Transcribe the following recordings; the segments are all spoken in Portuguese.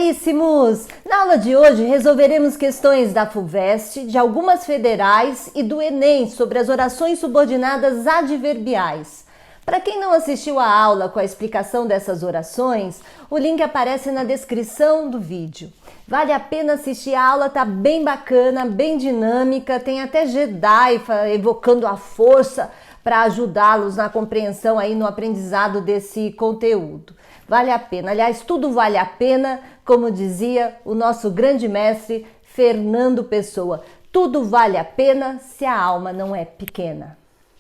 Caríssimos! Na aula de hoje resolveremos questões da FUVEST, de algumas federais e do Enem sobre as orações subordinadas adverbiais. Para quem não assistiu a aula com a explicação dessas orações, o link aparece na descrição do vídeo. Vale a pena assistir a aula, tá bem bacana, bem dinâmica, tem até Jedi evocando a força para ajudá-los na compreensão aí no aprendizado desse conteúdo. Vale a pena, aliás, tudo vale a pena, como dizia o nosso grande mestre Fernando Pessoa. Tudo vale a pena se a alma não é pequena.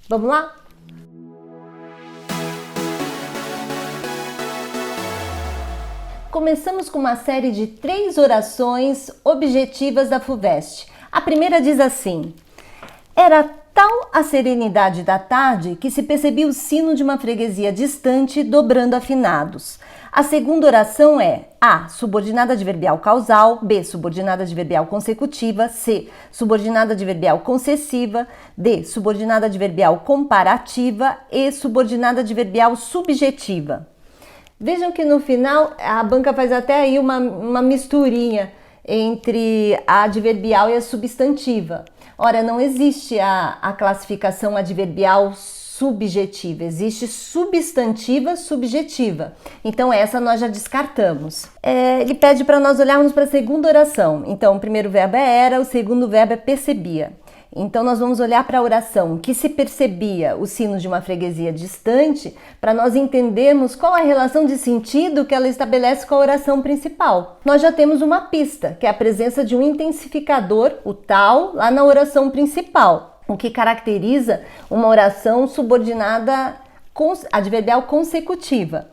Vamos lá? Começamos com uma série de 3 orações objetivas da FUVEST. A primeira diz assim: era tal a serenidade da tarde que se percebia o sino de uma freguesia distante dobrando afinados. A segunda oração é A. Subordinada adverbial causal, B. Subordinada adverbial consecutiva, C. Subordinada adverbial concessiva, D. Subordinada adverbial comparativa e subordinada adverbial subjetiva. Vejam que no final a banca faz até aí uma misturinha entre a adverbial e a substantiva. Ora, não existe a classificação adverbial subjetiva, existe substantiva subjetiva. Então essa nós já descartamos. Ele pede para nós olharmos para a segunda oração. Então o primeiro verbo é era, o segundo verbo é percebia. Então nós vamos olhar para a oração que se percebia o sino de uma freguesia distante para nós entendermos qual a relação de sentido que ela estabelece com a oração principal. Nós já temos uma pista, que é a presença de um intensificador, o tal, lá na oração principal, o que caracteriza uma oração subordinada adverbial consecutiva.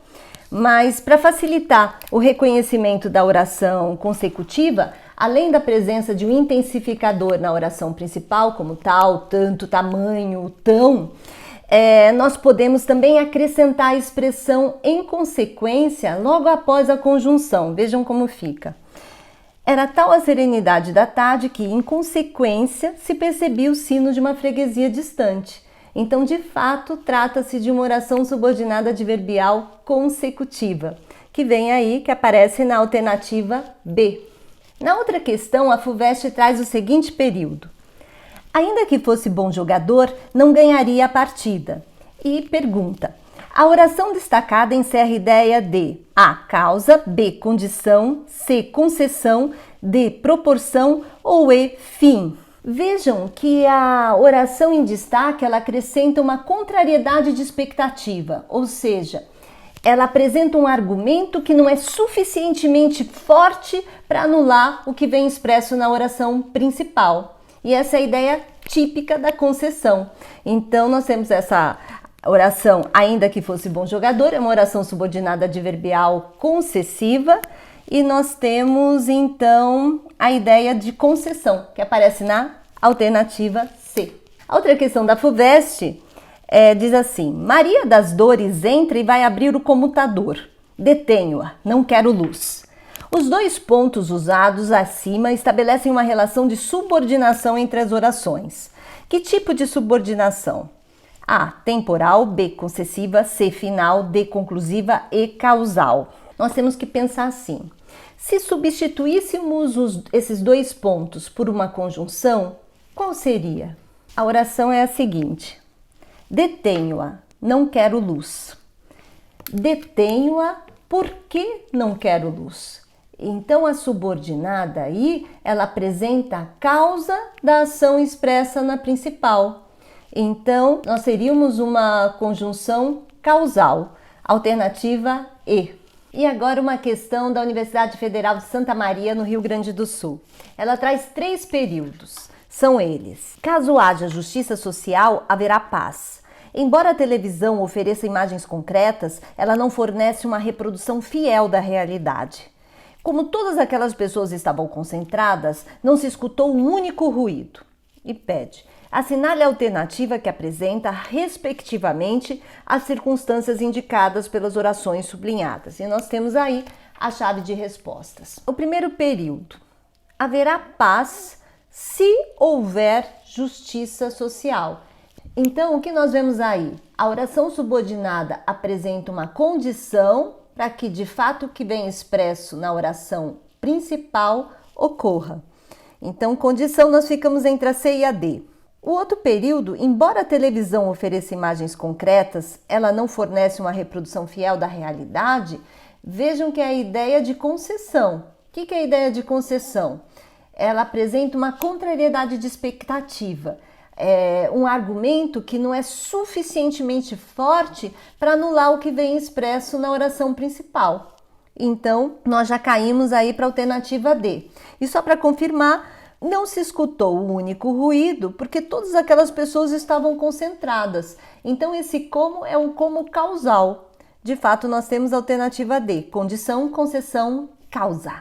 Mas para facilitar o reconhecimento da oração consecutiva, além da presença de um intensificador na oração principal, como tal, tanto, tamanho, tão, nós podemos também acrescentar a expressão em consequência logo após a conjunção. Vejam como fica. Era tal a serenidade da tarde que, em consequência, se percebia o sino de uma freguesia distante. Então, de fato, trata-se de uma oração subordinada adverbial consecutiva, que vem aí, que aparece na alternativa B. Na outra questão, a FUVEST traz o seguinte período: ainda que fosse bom jogador, não ganharia a partida. E pergunta: a oração destacada encerra a ideia de A. Causa, B. Condição, C. Concessão, D. Proporção ou E. Fim. Vejam que a oração em destaque ela acrescenta uma contrariedade de expectativa, ou seja, ela apresenta um argumento que não é suficientemente forte para anular o que vem expresso na oração principal. E essa é a ideia típica da concessão. Então nós temos essa oração, ainda que fosse bom jogador, é uma oração subordinada adverbial concessiva, e nós temos então a ideia de concessão, que aparece na alternativa C. A outra questão da FUVEST diz assim: Maria das Dores entra e vai abrir o comutador. Detenho-a, não quero luz. Os 2 pontos usados acima estabelecem uma relação de subordinação entre as orações. Que tipo de subordinação? A. Temporal, B. Concessiva, C. Final, D. Conclusiva e causal. Nós temos que pensar assim: se substituíssemos esses 2 pontos por uma conjunção, qual seria? A oração é a seguinte: detenho-a, não quero luz. Detenho-a porque não quero luz. Então a subordinada aí, ela apresenta a causa da ação expressa na principal. Então nós teríamos uma conjunção causal, alternativa E. E agora uma questão da Universidade Federal de Santa Maria, no Rio Grande do Sul. Ela traz 3 períodos. São eles: caso haja justiça social, haverá paz. Embora a televisão ofereça imagens concretas, ela não fornece uma reprodução fiel da realidade. Como todas aquelas pessoas estavam concentradas, não se escutou um único ruído. E pede: assinale a alternativa que apresenta, respectivamente, as circunstâncias indicadas pelas orações sublinhadas. E nós temos aí a chave de respostas. O primeiro período: haverá paz se houver justiça social. Então, o que nós vemos aí? A oração subordinada apresenta uma condição para que, de fato, o que vem expresso na oração principal ocorra. Então, condição, nós ficamos entre a C e a D. O outro período, embora a televisão ofereça imagens concretas, ela não fornece uma reprodução fiel da realidade. Vejam que é a ideia de concessão. O que é a ideia de concessão? Ela apresenta uma contrariedade de expectativa. É um argumento que não é suficientemente forte para anular o que vem expresso na oração principal. Então, nós já caímos aí para a alternativa D. E só para confirmar, não se escutou o único ruído porque todas aquelas pessoas estavam concentradas. Então, esse como é um como causal. De fato, nós temos a alternativa D, condição, concessão, causa.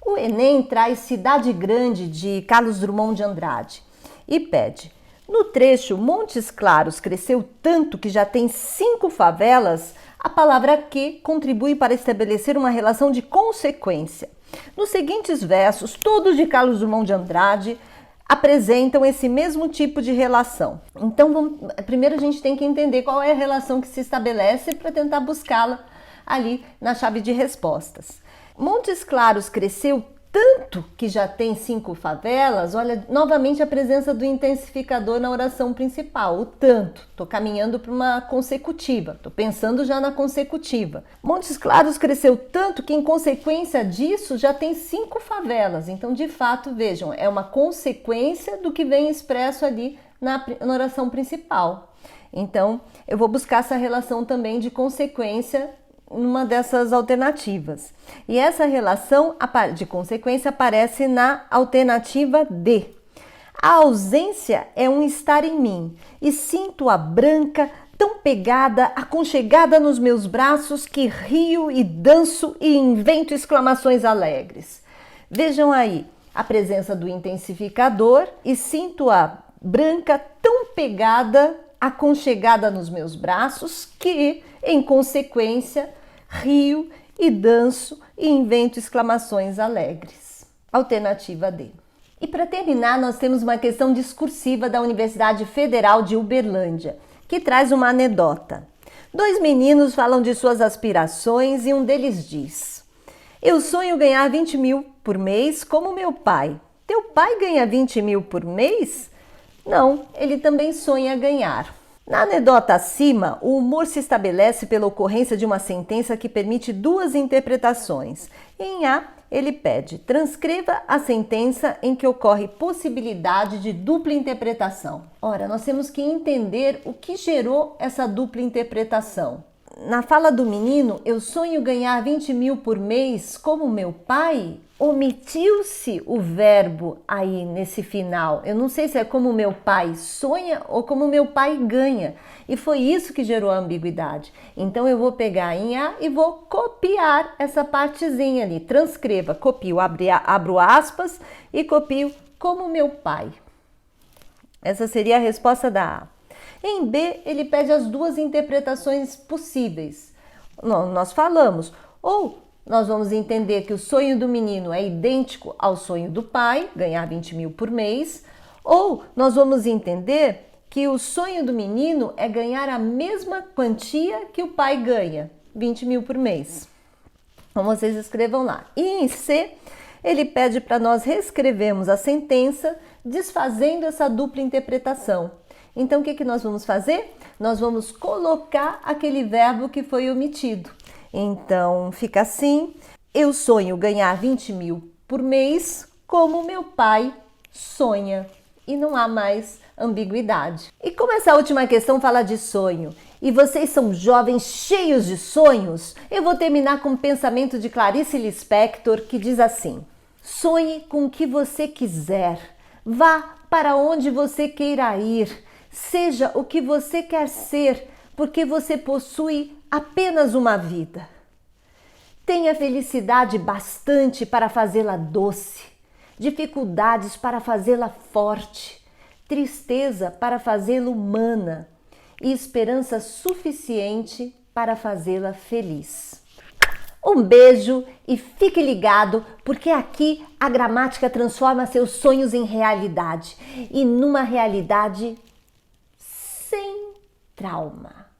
O Enem traz Cidade Grande, de Carlos Drummond de Andrade, e pede: no trecho Montes Claros cresceu tanto que já tem 5 favelas, a palavra que contribui para estabelecer uma relação de consequência. Nos seguintes versos, todos de Carlos Drummond de Andrade apresentam esse mesmo tipo de relação. Então, primeiro a gente tem que entender qual é a relação que se estabelece para tentar buscá-la ali na chave de respostas. Montes Claros cresceu tanto que já tem 5 favelas. Olha, novamente a presença do intensificador na oração principal, o tanto. Estou caminhando para uma consecutiva, estou pensando já na consecutiva. Montes Claros cresceu tanto que, em consequência disso, já tem 5 favelas. Então, de fato, vejam, é uma consequência do que vem expresso ali na oração principal. Então, eu vou buscar essa relação também de consequência numa dessas alternativas. E essa relação de consequência aparece na alternativa D. A ausência é um estar em mim, e sinto-a branca, tão pegada, aconchegada nos meus braços, que rio e danço e invento exclamações alegres. Vejam aí a presença do intensificador, e sinto-a branca, tão pegada, aconchegada nos meus braços, que, em consequência, rio e danço e invento exclamações alegres. Alternativa D. E para terminar, nós temos uma questão discursiva da Universidade Federal de Uberlândia, que traz uma anedota. 2 meninos falam de suas aspirações e um deles diz: eu sonho ganhar 20 mil por mês como meu pai. Teu pai ganha 20 mil por mês? Não, ele também sonha ganhar. Na anedota acima, o humor se estabelece pela ocorrência de uma sentença que permite 2 interpretações. Em A, ele pede: transcreva a sentença em que ocorre possibilidade de dupla interpretação. Ora, nós temos que entender o que gerou essa dupla interpretação. Na fala do menino, eu sonho ganhar 20 mil por mês como meu pai, omitiu-se o verbo aí nesse final. Eu não sei se é como meu pai sonha ou como meu pai ganha. E foi isso que gerou a ambiguidade. Então eu vou pegar em A e vou copiar essa partezinha ali. Transcreva, copio, abro aspas e copio como meu pai. Essa seria a resposta da A. Em B, ele pede as 2 interpretações possíveis. Nós falamos, ou nós vamos entender que o sonho do menino é idêntico ao sonho do pai, ganhar 20 mil por mês, ou nós vamos entender que o sonho do menino é ganhar a mesma quantia que o pai ganha, 20 mil por mês. Então vocês escrevam lá. E em C, ele pede para nós reescrevermos a sentença, desfazendo essa dupla interpretação. Então, o que nós vamos fazer? Nós vamos colocar aquele verbo que foi omitido. Então, fica assim: eu sonho ganhar 20 mil por mês como meu pai sonha. E não há mais ambiguidade. E como essa última questão fala de sonho, e vocês são jovens cheios de sonhos, eu vou terminar com um pensamento de Clarice Lispector, que diz assim: sonhe com o que você quiser, vá para onde você queira ir, seja o que você quer ser, porque você possui apenas uma vida. Tenha felicidade bastante para fazê-la doce, dificuldades para fazê-la forte, tristeza para fazê-la humana e esperança suficiente para fazê-la feliz. Um beijo e fique ligado, porque aqui a gramática transforma seus sonhos em realidade e numa realidade sem trauma.